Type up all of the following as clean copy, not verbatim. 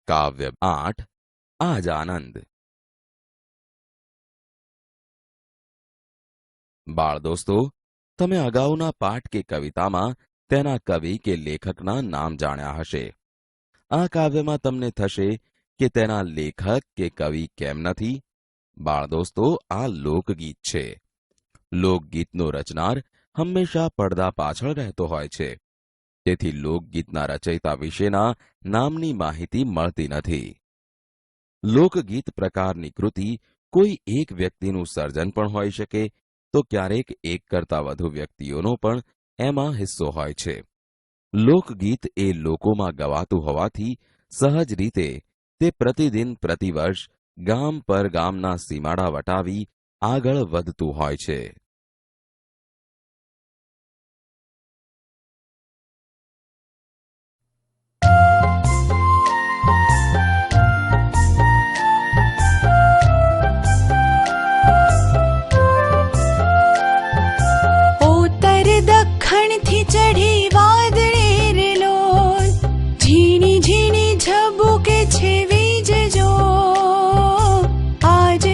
કાવ્ય 8 આજ આનંદ. બાળ દોસ્તો, તમે અગાઉના પાઠ કે કવિતામાં તેના કવિ કે લેખકના નામ જાણ્યા હશે. આ કાવ્યમાં તમને થશે કે તેના લેખક કે કવિ કેમ નથી. બાળ દોસ્તો, આ લોકગીત છે. લોકગીતનો રચનાર હંમેશા પડદા પાછળ રહેતો હોય છે. તેથી લોકગીતના રચયિતા વિશેના નામની માહિતી મળતી નથી. લોકગીત પ્રકારની કૃતિ કોઈ એક વ્યક્તિનું સર્જન પણ હોઈ શકે, તો ક્યારેક એક કરતાં વધુ વ્યક્તિઓનો પણ એમાં હિસ્સો હોય છે. લોકગીત એ લોકોમાં ગવાતું હોવાથી સહજ રીતે તે પ્રતિદિન પ્રતિવર્ષ ગામ પર ગામના સીમાડા વટાવી આગળ વધતું હોય છે. દખણથી ચઢી વાદળે રેલો, ઝીણી ઝીણી ઝબુકે છે વીજજો. આજ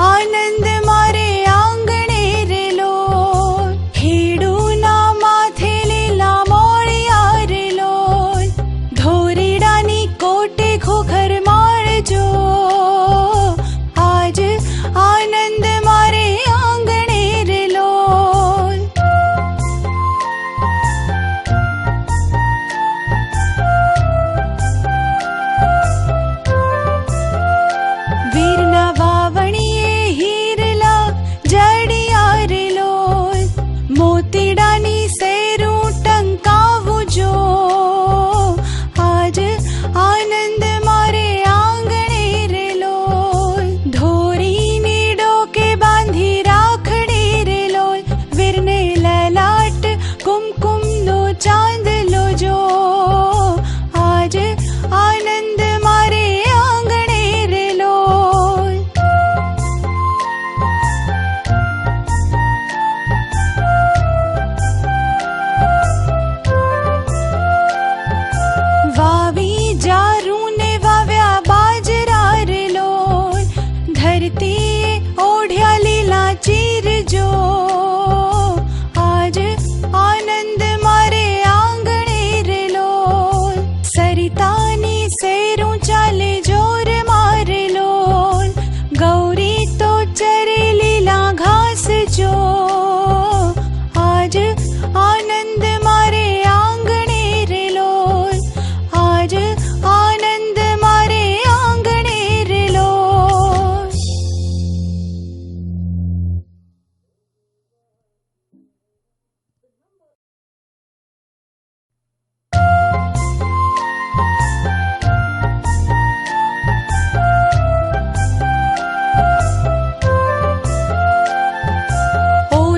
આનંદ મારે આંગણે રેલો, ખેડૂના માથે લીલા મોળિયા રેલો, ધોરીડાની કોટે ઘોઘર માળજો. આજ આનંદ મારે આંગણે રેલો. વીરના વાવણીએ હીરલા જડિયા રેલો, મોતીડાની સેરું ટંકાવું જો. આજ આનંદ મારે આંગણે રેલો, ધોરીની ડોકે બાંધી રાખડી રેલો, વીરને લલાટ કુમકુમનો ચાંદલો જો. આજ આનંદ મારે આંગણે રેલો. વાવી જારું ને વાવ્યા બાજરા રેલો, ધરતીએ ઓઢ્યા લીલા ચીરજો. આજ આનંદ મારે આંગણે રેલો, સરિતાની સેરું ચાલે જોર મારેલો, ગૌરી તો ચરે લીલા ઘાસ જો. આજ આનંદ મારે આંગણે રેલો, આજ આનંદ મારે આંગણે રેલો. ઓ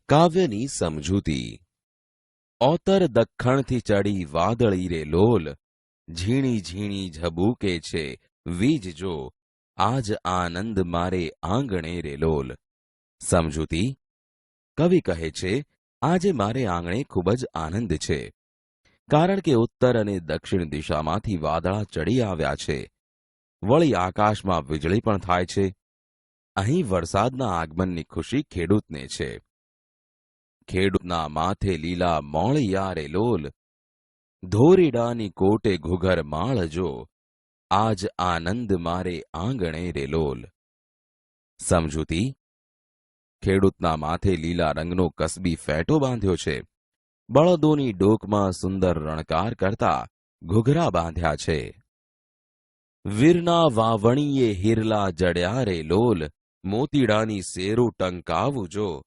કાવ્યની સમજૂતી. ઓતર દખ્ખણથી ચડી વાદળી રે લોલ, ઝીણી ઝીણી ઝબૂકે છે વીજ જો, આજ આનંદ મારે આંગણે રે લોલ. સમજૂતી. કવિ કહે છે, આજે મારે આંગણે ખૂબ જ આનંદ છે, કારણ કે ઉત્તર અને દક્ષિણ દિશામાંથી વાદળા ચડી આવ્યા છે. વળી આકાશમાં વીજળી પણ થાય છે. અહીં વરસાદના આગમનની ખુશી ખેડૂતને છે. ખેડૂતના માથે લીલા મોળિયા રે લોલ, ધોરીડાની કોટે ઘુઘર માળ જો, આજ આનંદ મારે આંગણે રે લોલ. સમજૂતી. ખેડૂતના માથે લીલા રંગનો કસબી ફેટો બાંધ્યો છે. બળદોની ડોકમાં સુંદર રણકાર કરતા ઘુઘરા બાંધ્યા છે. વીરના વાવણીએ હિરલા જડ્યા રે લોલ, મોતીડાની શેરું ટંકાવું જો,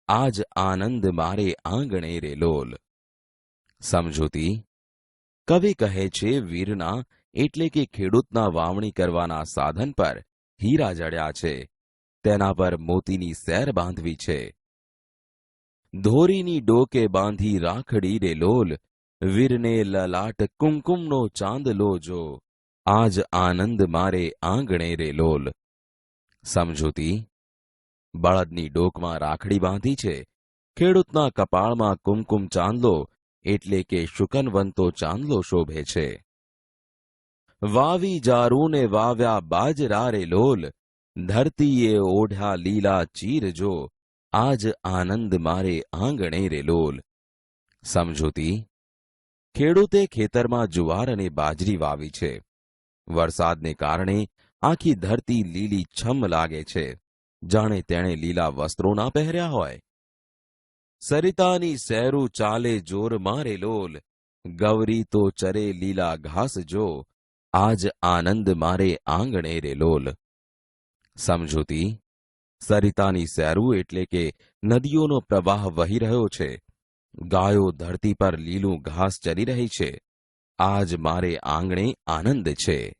આજ આનંદ મારે આંગણે રે લોલ. સમજૂતી. કવિ કહે છે, વીરના એટલે કે ખેડૂતના વાવણી કરવાના સાધન પર હીરા જડ્યા છે, તેના પર મોતીની સેર બાંધવી છે. ધોરીની ડોકે બાંધી રાખડી રે લોલ, વીરને લલાટ કુમકુમનો ચાંદલો જો, આજ આનંદ મારે આંગણે રે લોલ. સમજૂતી. બળદની ડોકમાં રાખડી બાંધી છે. ખેડૂતના કપાળમાં કુમકુમ ચાંદલો એટલે કે શુકનવંતો ચાંદલો શોભે છે. વાવી જારૂને વાવ્યા બાજરા રે લોલ, ધરતીએ ઓઢ્યા લીલા ચીર જો, આજ આનંદ મારે આંગણે રે લોલ. સમજૂતી. ખેડૂતે ખેતરમાં જુવાર અને બાજરી વાવી છે. વરસાદને કારણે આખી ધરતી લીલી છમ લાગે છે, જાણે તેણે લીલા વસ્ત્રો ના પહેર્યા હોય. સરિતાની સેરું ચાલે જોર મારે લોલ, ગૌરી તો ચરે લીલા ઘાસ જો, આજ આનંદ મારે આંગણે રે લોલ. સમજૂતી. સરિતાની સેરું એટલે કે નદીઓનો પ્રવાહ વહી રહ્યો છે. ગાયો ધરતી પર લીલું ઘાસ ચરી રહી છે. આજ મારે આંગણે આનંદ છે.